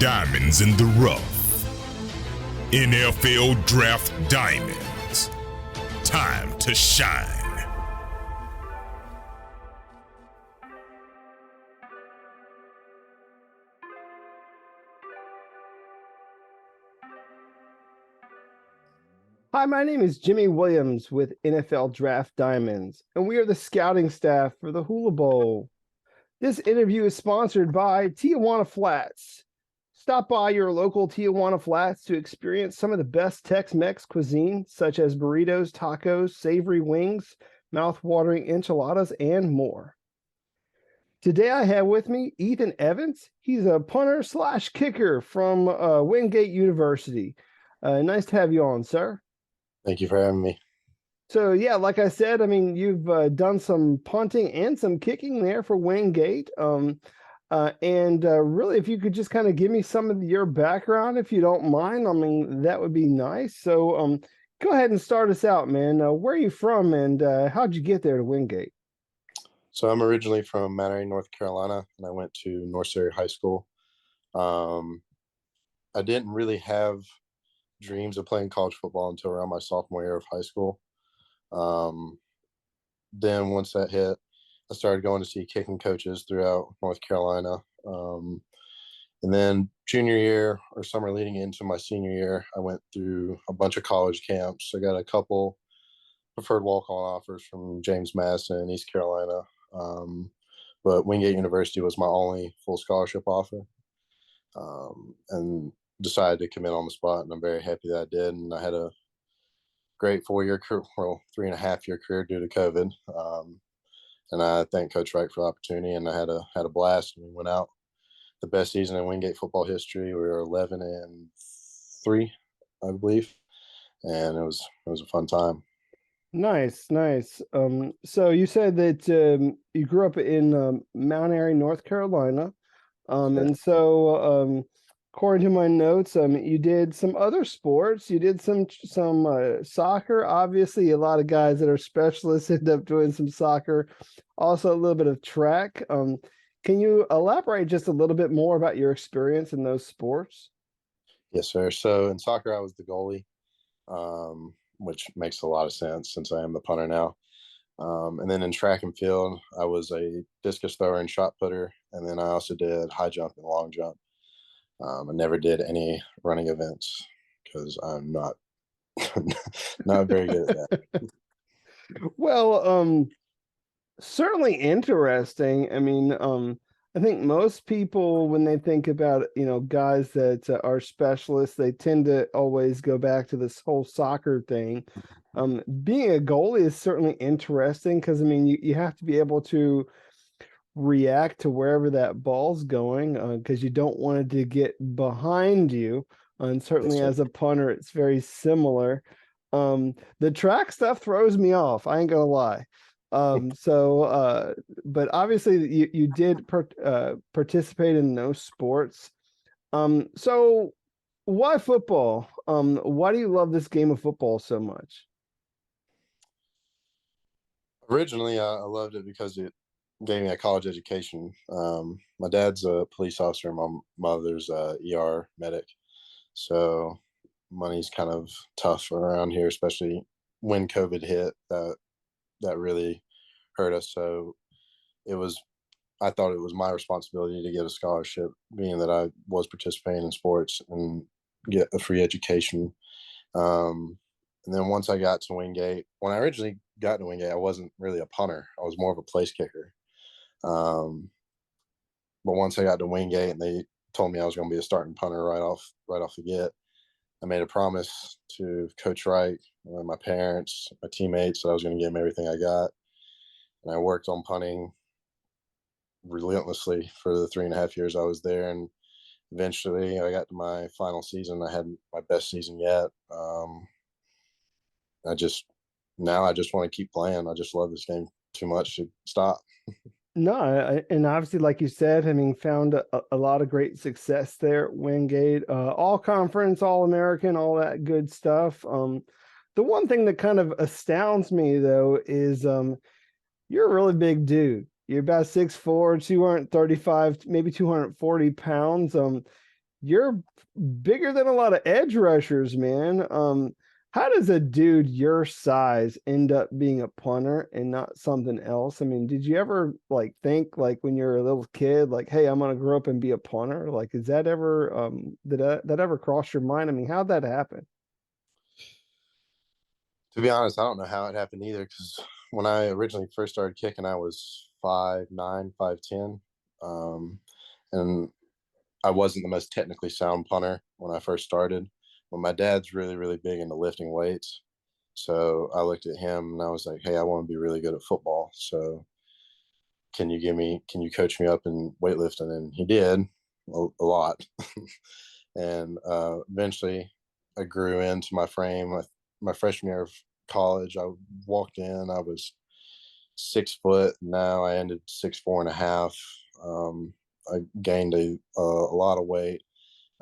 Diamonds in the rough. NFL Draft Diamonds. Time to shine. Hi, my name is Jimmy Williams with NFL Draft Diamonds, and we are the scouting staff for the Hula Bowl. This interview is sponsored by Tijuana Flats. Stop by your local Tijuana Flats to experience some of the best Tex-Mex cuisine, such as burritos, tacos, savory wings, mouth-watering enchiladas, and more. Today I have with me Ethan Evans. He's a punter slash kicker from Wingate University. Nice to have you on, sir. Thank you for having me. So, yeah, like I said, I mean, you've done some punting and some kicking there for Wingate. Really, if you could just kind of give me some of your background, if you don't mind, I mean, that would be nice. So go ahead and start us out, man. Where are you from, and how'd you get there to Wingate? So I'm originally from Mount Airy, North Carolina, and I went to North Surrey High School. I didn't really have dreams of playing college football until around my sophomore year of high school. Then once that hit, I started going to see kicking coaches throughout North Carolina. And then junior year or summer leading into my senior year, I went through a bunch of college camps. I got a couple preferred walk-on offers from James Madison, East Carolina. But Wingate University was my only full scholarship offer. And decided to commit on the spot, and I'm very happy that I did. And I had a great 3.5-year career due to COVID. And I thank Coach Wright for the opportunity, and I had a blast. And we went out the best season in Wingate football history. We were 11-3, I believe, and it was a fun time. Nice. So you said that you grew up in Mount Airy, North Carolina, and so according to my notes, you did some other sports. You did some soccer. Obviously, a lot of guys that are specialists end up doing some soccer. Also, a little bit of track. Can you elaborate just a little bit more about your experience in those sports? Yes, sir. So in soccer, I was the goalie, which makes a lot of sense since I am the punter now. And then in track and field, I was a discus thrower and shot putter. And then I also did high jump and long jump. I never did any running events because I'm not very good at that. Well, certainly interesting. I mean, I think most people, when they think about, guys that are specialists, they tend to always go back to this whole soccer thing. Being a goalie is certainly interesting because, I mean, you have to be able to react to wherever that ball's going because you don't want it to get behind you. And certainly Yes, as a punter, it's very similar. The track stuff throws me off. I ain't gonna lie. But obviously you did participate in those sports. So why football? Why do you love this game of football so much? Originally, I loved it because it gave me a college education. My dad's a police officer. My mother's a ER medic. So money's kind of tough around here, especially when COVID hit. That really hurt us. So I thought it was my responsibility to get a scholarship, being that I was participating in sports, and get a free education. And then once I got to Wingate, when I originally got to Wingate, I wasn't really a punter. I was more of a place kicker. But once I got to Wingate and they told me I was going to be a starting punter right off the get, I made a promise to Coach Wright, my parents, my teammates, that I was going to give them everything I got. And I worked on punting relentlessly for the 3.5 years I was there. And eventually I got to my final season. I had my best season yet. I just want to keep playing. I just love this game too much to stop. No, and obviously, like you said, I mean, found a lot of great success there at Wingate, all conference, all American, all that good stuff. The one thing that kind of astounds me though is you're a really big dude. You're about 6'4", 235, maybe 240 pounds. you're bigger than a lot of edge rushers, man. How does a dude your size end up being a punter and not something else? I mean, did you ever like think like when you're a little kid, like, hey, I'm gonna grow up and be a punter? Like, is that ever did that ever cross your mind? I mean, how'd that happen? To be honest, I don't know how it happened either. Because when I originally first started kicking, I was 5'9", 5'10", and I wasn't the most technically sound punter when I first started. But my dad's really, really big into lifting weights. So I looked at him and I was like, hey, I want to be really good at football. So can you coach me up in weightlifting? And he did a lot. And eventually I grew into my frame. My freshman year of college, I walked in, I was 6 foot. Now I ended 6'4.5". I gained a lot of weight.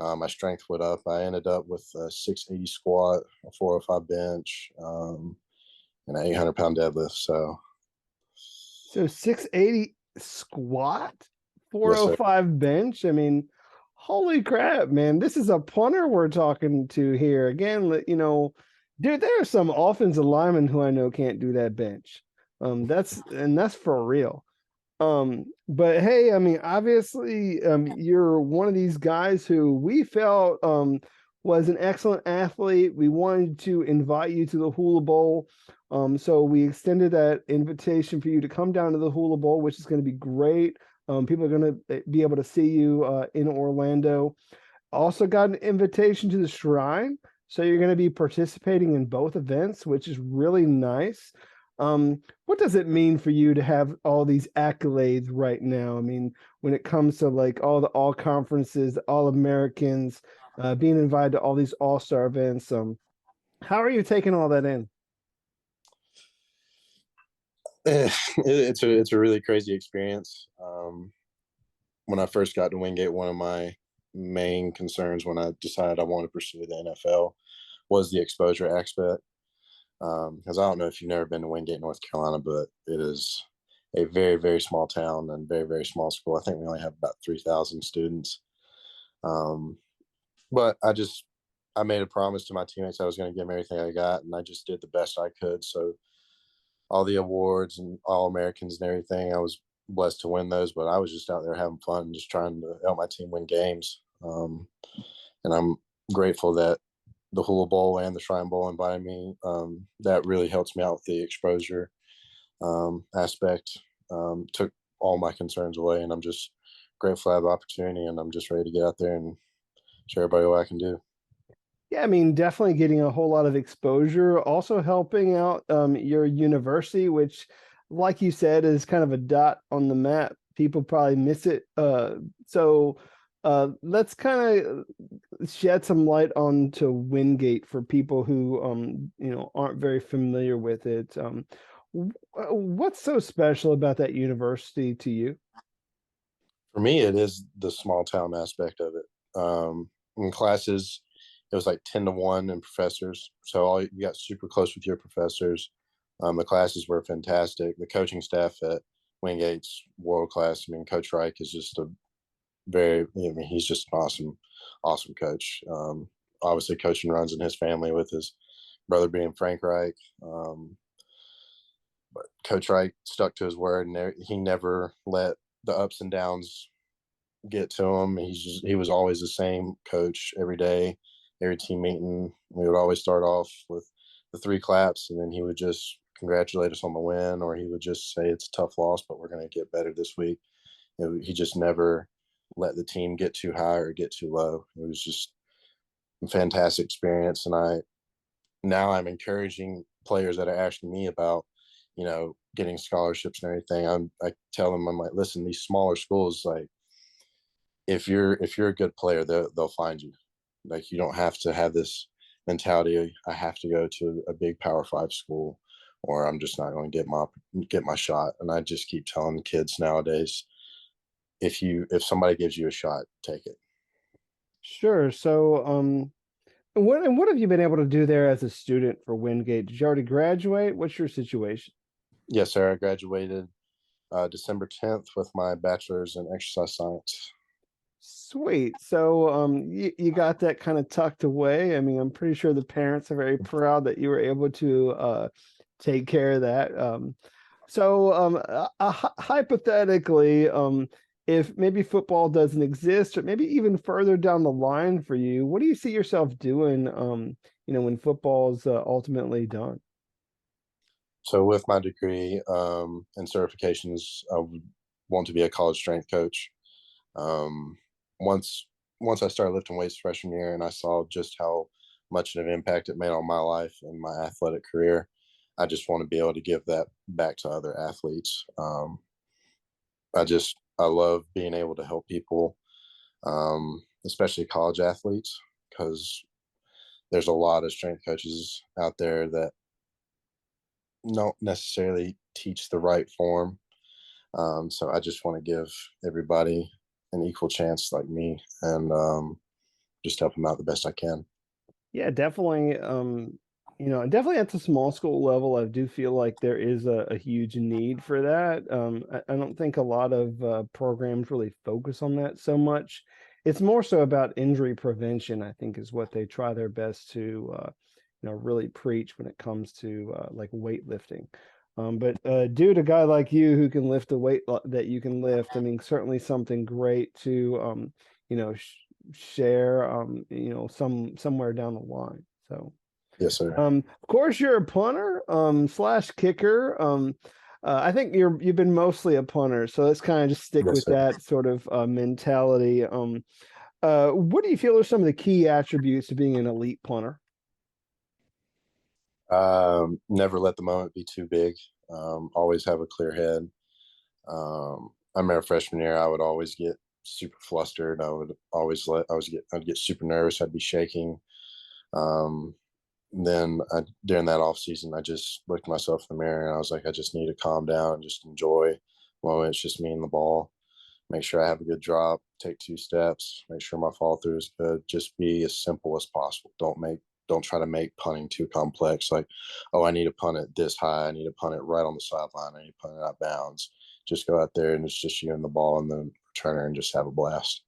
My strength went up. I ended up with a 680 squat, a 405 bench, and an 800-pound deadlift. So 680 squat, Yes, sir. 405 bench. I mean, holy crap, man. This is a punter we're talking to here. Again, dude, there are some offensive linemen who I know can't do that bench. That's for real. But hey, I mean, obviously, you're one of these guys who we felt was an excellent athlete. We wanted to invite you to the Hula Bowl. So we extended that invitation for you to come down to the Hula Bowl, which is going to be great. People are going to be able to see you in Orlando. Also got an invitation to the Shrine. So you're going to be participating in both events, which is really nice. What does it mean for you to have all these accolades right now? I mean, when it comes to like all the all conferences, all Americans, being invited to all these all-star events, how are you taking all that in? It's a really crazy experience. When I first got to Wingate, one of my main concerns when I decided I wanted to pursue the NFL was the exposure aspect. Because I don't know if you've never been to Wingate, North Carolina, but it is a very, very small town and very, very small school. I think we only have about 3,000 students. Um, but I made a promise to my teammates I was going to give them everything I got, and I just did the best I could. So all the awards and all Americans and everything, I was blessed to win those, but I was just out there having fun, just trying to help my team win games. And I'm grateful that the Hula Bowl and the Shrine Bowl invited me. That really helps me out with the exposure aspect. Took all my concerns away, and I'm just grateful I have the opportunity, and I'm just ready to get out there and show everybody what I can do. Yeah, I mean, definitely getting a whole lot of exposure, also helping out your university, which, like you said, is kind of a dot on the map. People probably miss it. So let's kind of shed some light onto Wingate for people who aren't very familiar with it. What's so special about that university to you? For me, it is the small town aspect of it. In classes, it was like 10-1 in professors. So you got super close with your professors. The classes were fantastic. The coaching staff at Wingate's world class. I mean, Coach Reich is just he's just an awesome coach. Obviously, coaching runs in his family with his brother being Frank Reich. But Coach Reich stuck to his word, and he never let the ups and downs get to him. He was always the same coach every day, every team meeting. We would always start off with the three claps, and then he would just congratulate us on the win, or he would just say it's a tough loss, but we're going to get better this week. He just never let the team get too high or get too low. It was just a fantastic experience, and I'm encouraging players that are asking me about, getting scholarships and everything. I tell them, I'm like, listen, these smaller schools, like, if you're a good player, they'll find you. Like, you don't have to have this mentality. I have to go to a big Power 5 school, or I'm just not going to get my shot. And I just keep telling kids nowadays, if somebody gives you a shot, take it. Sure. So, what have you been able to do there as a student for Wingate? Did you already graduate? What's your situation? Yes, sir. I graduated December 10th with my bachelor's in exercise science. Sweet. So you got that kind of tucked away. I mean, I'm pretty sure the parents are very proud that you were able to take care of that. Hypothetically, if maybe football doesn't exist, or maybe even further down the line for you, what do you see yourself doing, when football's ultimately done? So with my degree and certifications, I would want to be a college strength coach. Um, once once I started lifting weights freshman year, and I saw just how much of an impact it made on my life and my athletic career, I just want to be able to give that back to other athletes. I love being able to help people, especially college athletes, because there's a lot of strength coaches out there that don't necessarily teach the right form. So I just want to give everybody an equal chance like me, and just help them out the best I can. Yeah, definitely. Definitely at the small school level, I do feel like there is a huge need for that. I don't think a lot of programs really focus on that so much. It's more so about injury prevention, I think, is what they try their best to, really preach when it comes to like weightlifting. But dude, a guy like you who can lift the weight that you can lift, I mean, certainly something great to, you know, sh share, somewhere down the line. So, Yes, sir. of course, you're a punter, slash kicker. I think you've been mostly a punter, so let's kind of just stick Yes, with sir. that sort of mentality. What do you feel are some of the key attributes to being an elite punter? Never let the moment be too big. Always have a clear head. I remember freshman year, I would always get super flustered. I'd get super nervous. I'd be shaking. Um, during that off season, I just looked at myself in the mirror and I was like, I just need to calm down and just enjoy the moment. It's just me and the ball. Make sure I have a good drop. Take 2 steps. Make sure my follow through is good. Just be as simple as possible. Don't try to make punting too complex. Like, oh, I need to punt it this high. I need to punt it right on the sideline. I need to punt it out of bounds. Just go out there and it's just you and the ball and the returner and just have a blast.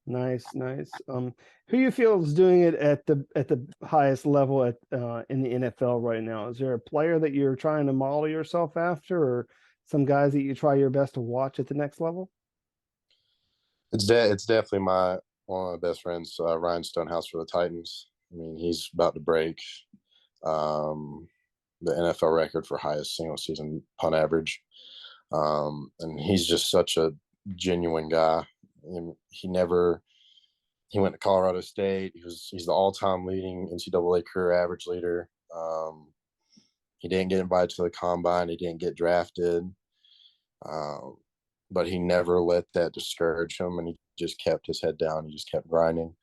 Nice, nice. Who you feel is doing it at the highest level at in the NFL right now? Is there a player that you're trying to model yourself after, or some guys that you try your best to watch at the next level? It's definitely my one of my best friends, Ryan Stonehouse for the Titans. I mean, he's about to break um, the NFL record for highest single season punt average. And he's just such a genuine guy. He never he went to Colorado State. He's the all time leading NCAA career average leader. He didn't get invited to the combine. He didn't get drafted, um, but he never let that discourage him, and he just kept his head down. He just kept grinding,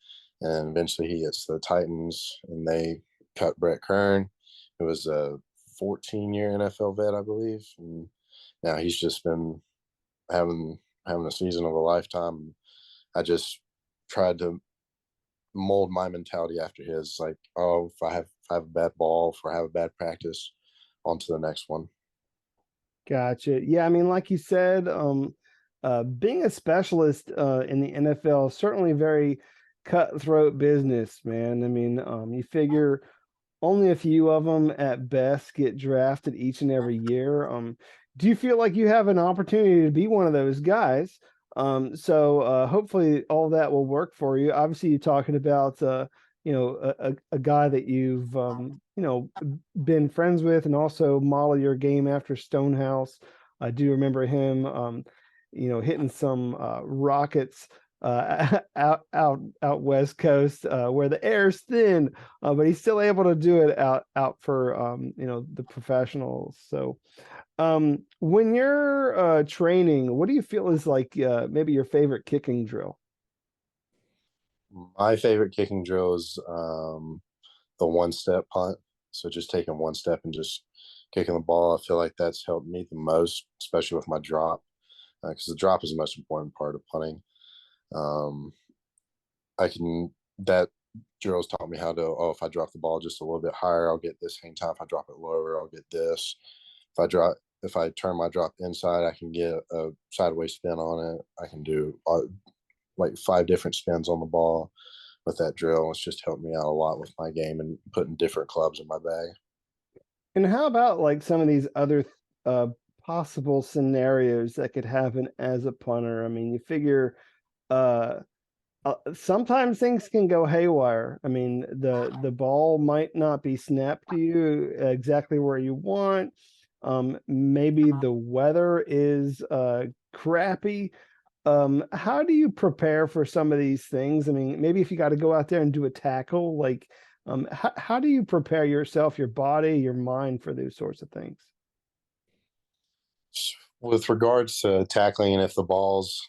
and eventually he gets to the Titans, and they cut Brett Kern, who was a 14-year NFL vet, I believe, and now he's just been having having a season of a lifetime. I just tried to mold my mentality after his. Like, oh, if I have a bad ball, if I have a bad practice, on to the next one. Gotcha. Yeah, I mean, like you said, being a specialist in the NFL is certainly very cutthroat business, man. I mean, you figure only a few of them at best get drafted each and every year. Do you feel like you have an opportunity to be one of those guys? So hopefully all that will work for you. Obviously, you're talking about a guy that you've been friends with and also model your game after Stonehouse. I do remember him hitting some rockets out west coast where the air's thin, but he's still able to do it out for the professionals. So when you're training, what do you feel is like maybe your favorite kicking drill? My favorite kicking drill is the one step punt. So just taking one step and just kicking the ball. I feel like that's helped me the most, especially with my drop, because the drop is the most important part of punting. Um, I can that drills taught me how to. Oh, if I drop the ball just a little bit higher, I'll get this hang time. If I drop it lower, I'll get this. If I turn my drop inside, I can get a sideways spin on it. I can do like 5 different spins on the ball with that drill. It's just helped me out a lot with my game and putting different clubs in my bag. And how about like some of these other uh, possible scenarios that could happen as a punter? I mean, you figure uh, sometimes things can go haywire. I mean, the ball might not be snapped to you exactly where you want. Maybe the weather is crappy. How do you prepare for some of these things? I mean, maybe if you got to go out there and do a tackle, like, how do you prepare yourself, your body, your mind for those sorts of things? With regards to tackling, and if the ball's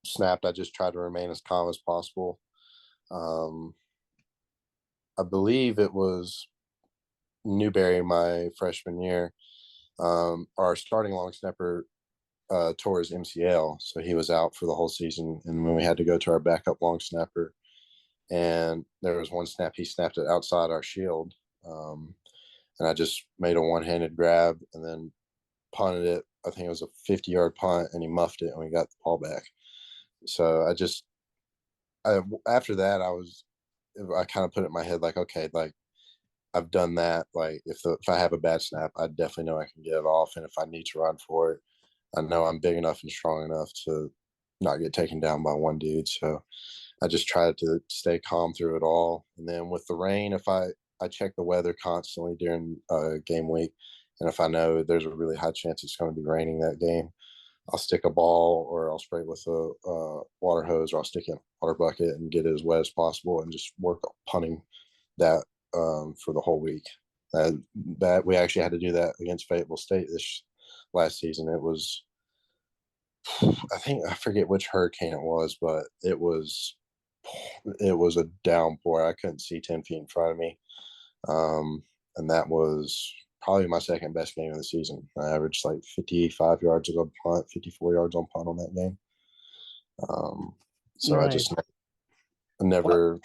snapped, I just try to remain as calm as possible. Um, I believe it was Newberry my freshman year. Our starting long snapper tore his MCL, so he was out for the whole season. And when we had to go to our backup long snapper, and there was one snap, he snapped it outside our shield, and I just made a one-handed grab and then punted it. I think it was a 50-yard punt, and he muffed it, and we got the ball back. So after that, I kind of put it in my head like, okay, like I've done that. Like if I have a bad snap, I definitely know I can get it off, and if I need to run for it, I know I'm big enough and strong enough to not get taken down by one dude. So I just tried to stay calm through it all. And then with the rain, if I check the weather constantly during game week, and if I know there's a really high chance it's going to be raining that game, I'll stick a ball or I'll spray it with a water hose, or I'll stick it in a water bucket and get it as wet as possible and just work on punting that for the whole week. That we actually had to do that against Fayetteville State this last season. It was, I forget which hurricane it was, but it was a downpour. I couldn't see 10 feet in front of me. And that was probably my second best game of the season. I averaged like 55 yards on punt, 54 yards on punt on that game. So I Nice. just Well, never.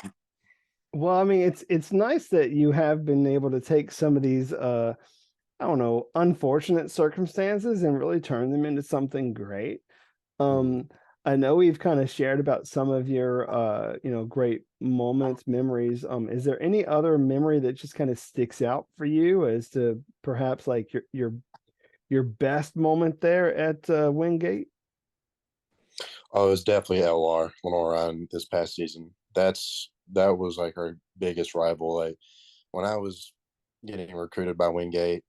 well, I mean, it's nice that you have been able to take some of these I don't know, unfortunate circumstances and really turn them into something great. Um, I know we've kind of shared about some of your great moments, memories. Is there any other memory that just kind of sticks out for you as to perhaps like your best moment there at Wingate? Oh, it was definitely LR Lenore Ryan this past season. That was like our biggest rival. Like when I was getting recruited by Wingate,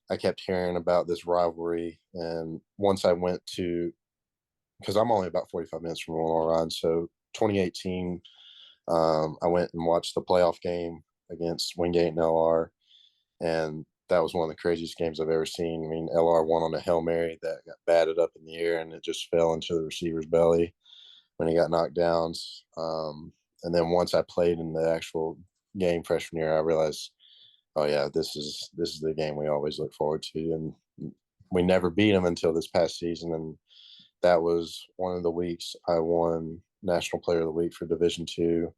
I kept hearing about this rivalry. And once I went to, because I'm only about 45 minutes from Lenore Ryan, so 2018, I went and watched the playoff game against Wingate and LR, and that was one of the craziest games I've ever seen. I mean, LR won on a Hail Mary that got batted up in the air, and it just fell into the receiver's belly when he got knocked down. And then once I played in the actual game freshman year, I realized, oh yeah, this is the game we always look forward to, and we never beat them until this past season, and that was one of the weeks I won National Player of the Week for Division Two.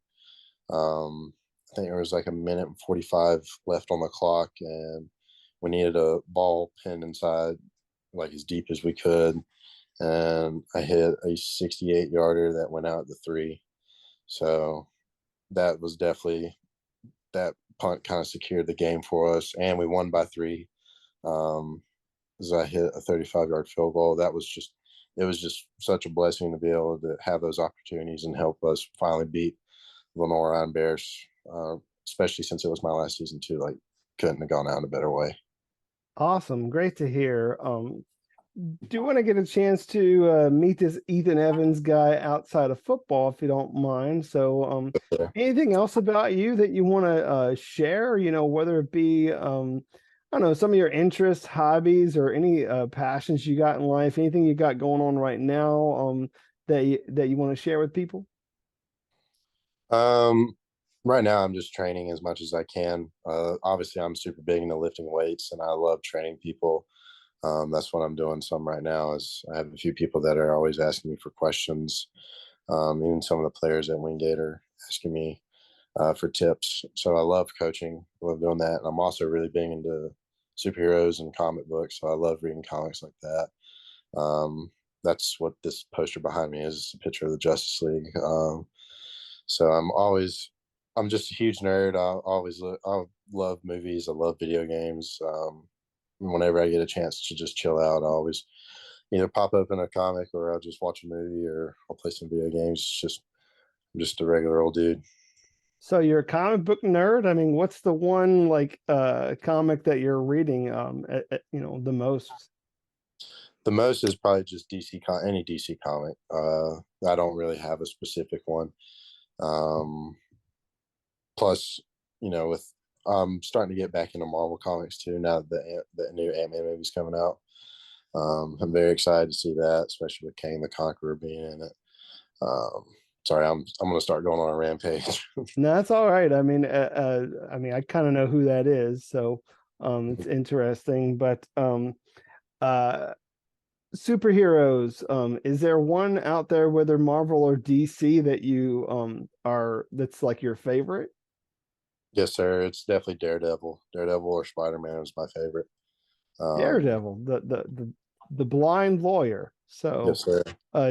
I think there was like a minute and 45 left on the clock, and we needed a ball pinned inside like as deep as we could. And I hit a 68-yarder that went out at the 3. So that was definitely, that punt kind of secured the game for us, and we won by 3. As I hit a 35-yard field goal. It was just such a blessing to be able to have those opportunities and help us finally beat Lenore Iron Bears, especially since it was my last season too. Like, couldn't have gone out in a better way. Awesome, great to hear. Do want to get a chance to meet this Ethan Evans guy outside of football, if you don't mind. So, Yeah. anything else about you that you want to share? You know, whether it be, I don't know, some of your interests, hobbies, or any passions you got in life, anything you got going on right now, that you want to share with people? Um, right now, I'm just training as much as I can. Obviously, I'm super big into lifting weights, and I love training people. That's what I'm doing some right now. Is I have a few people that are always asking me for questions. Even some of the players at Wingate are asking me for tips. So I love coaching. I love doing that. And I'm also really big into superheroes and comic books. So I love reading comics like that. Um, that's what this poster behind me is, a picture of the Justice League. So I'm just a huge nerd. I love movies. I love video games. Whenever I get a chance to just chill out, I always either pop open a comic or I'll just watch a movie or I'll play some video games. I'm just a regular old dude. So you're a comic book nerd. I mean, what's the one like comic that you're reading the most? The most is probably just any DC comic. I don't really have a specific one. Plus, with I'm starting to get back into Marvel comics too now that the new Ant-Man movie's coming out. I'm very excited to see that, especially with Kang the Conqueror being in it. Sorry, I'm going to start going on a rampage. No, that's all right. I mean, I kind of know who that is, so it's interesting. But superheroes, is there one out there, whether Marvel or DC, that you that's like your favorite? Yes, sir. It's definitely Daredevil. Daredevil or Spider-Man is my favorite. Daredevil, the blind lawyer. So Yes, sir.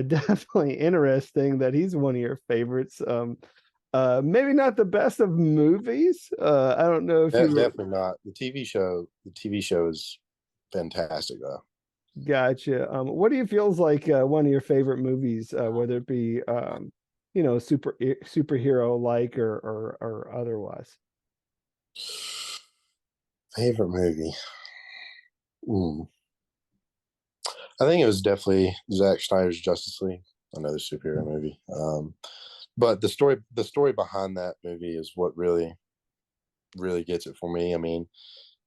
definitely interesting that he's one of your favorites. Maybe not the best of movies. I don't know if you Definitely not. The TV show is fantastic though. gotcha. What do you feel is like one of your favorite movies, whether it be superhero like or otherwise? Favorite movie. I think it was definitely Zack Snyder's Justice League, another superhero movie. But the story behind that movie is what really gets it for me. I mean,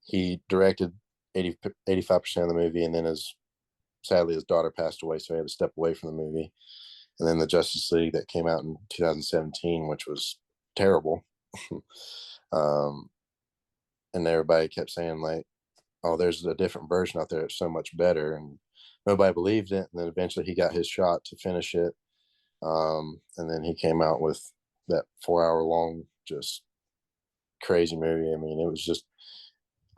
he directed 85% of the movie, and then sadly his daughter passed away, so he had to step away from the movie. And then the Justice League that came out in 2017, which was terrible. And everybody kept saying like, oh, there's a different version out there. It's so much better. And nobody believed it. And then eventually he got his shot to finish it. And then he came out with that 4 hour long, just crazy movie. I mean, it was just,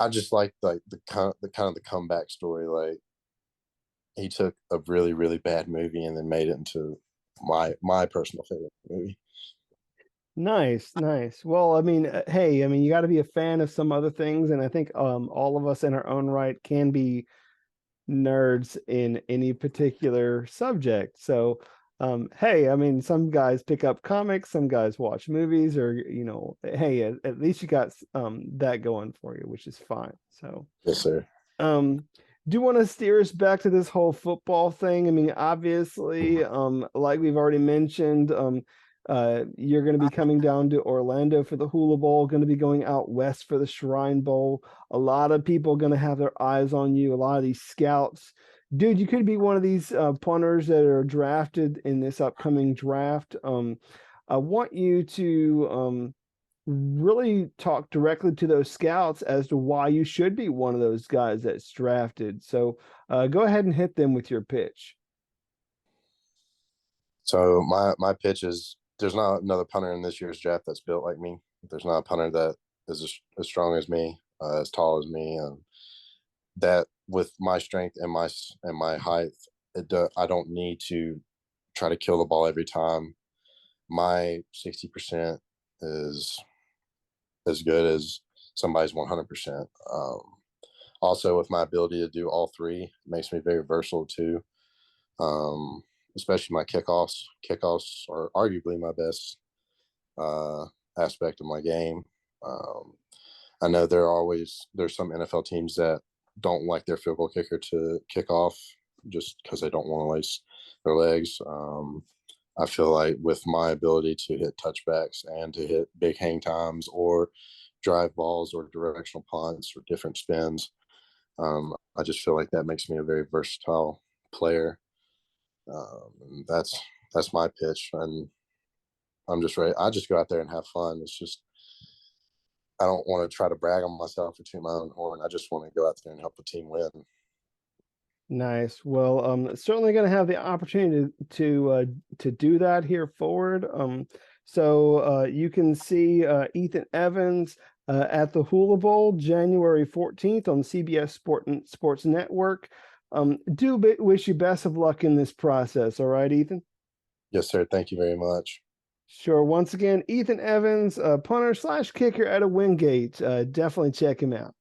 I just liked like the kind of the comeback story. Like he took a really, really bad movie and then made it into my personal favorite movie. Nice, nice. Well, I mean, hey, I mean, you got to be a fan of some other things, and I think all of us in our own right can be nerds in any particular subject. So, hey, I mean, some guys pick up comics, some guys watch movies, or hey, at least you got that going for you, which is fine. So, Yes, sir. Do you want to steer us back to this whole football thing? I mean, obviously, like we've already mentioned, you're going to be coming down to Orlando for the Hula Bowl, going to be going out west for the Shrine Bowl. A lot of people are going to have their eyes on you, a lot of these scouts. Dude, you could be one of these punters that are drafted in this upcoming draft. I want you to really talk directly to those scouts as to why you should be one of those guys that's drafted. So go ahead and hit them with your pitch. So my pitch is there's not another punter in this year's draft that's built like me. There's not a punter that is as strong as me, as tall as me, and that with my strength and my height, I don't need to try to kill the ball every time. My 60% is as good as somebody's 100%. Also, with my ability to do all three, it makes me very versatile too. Especially my kickoffs. Kickoffs are arguably my best aspect of my game. I know there's some NFL teams that don't like their field goal kicker to kick off just because they don't want to waste their legs. I feel like with my ability to hit touchbacks and to hit big hang times or drive balls or directional punts or different spins, I just feel like that makes me a very versatile player. That's my pitch, and I'm just ready. I just go out there and have fun. It's just I don't want to try to brag on myself or toot my own horn. I just want to go out there and help the team win. Nice. Well, certainly going to have the opportunity to do that here forward. So you can see Ethan Evans at the Hula Bowl, January 14th on CBS Sports Network. Wish you best of luck in this process. All right, Ethan? Yes, sir. Thank you very much. Sure. Once again, Ethan Evans, punter / kicker out of Wingate. Definitely check him out.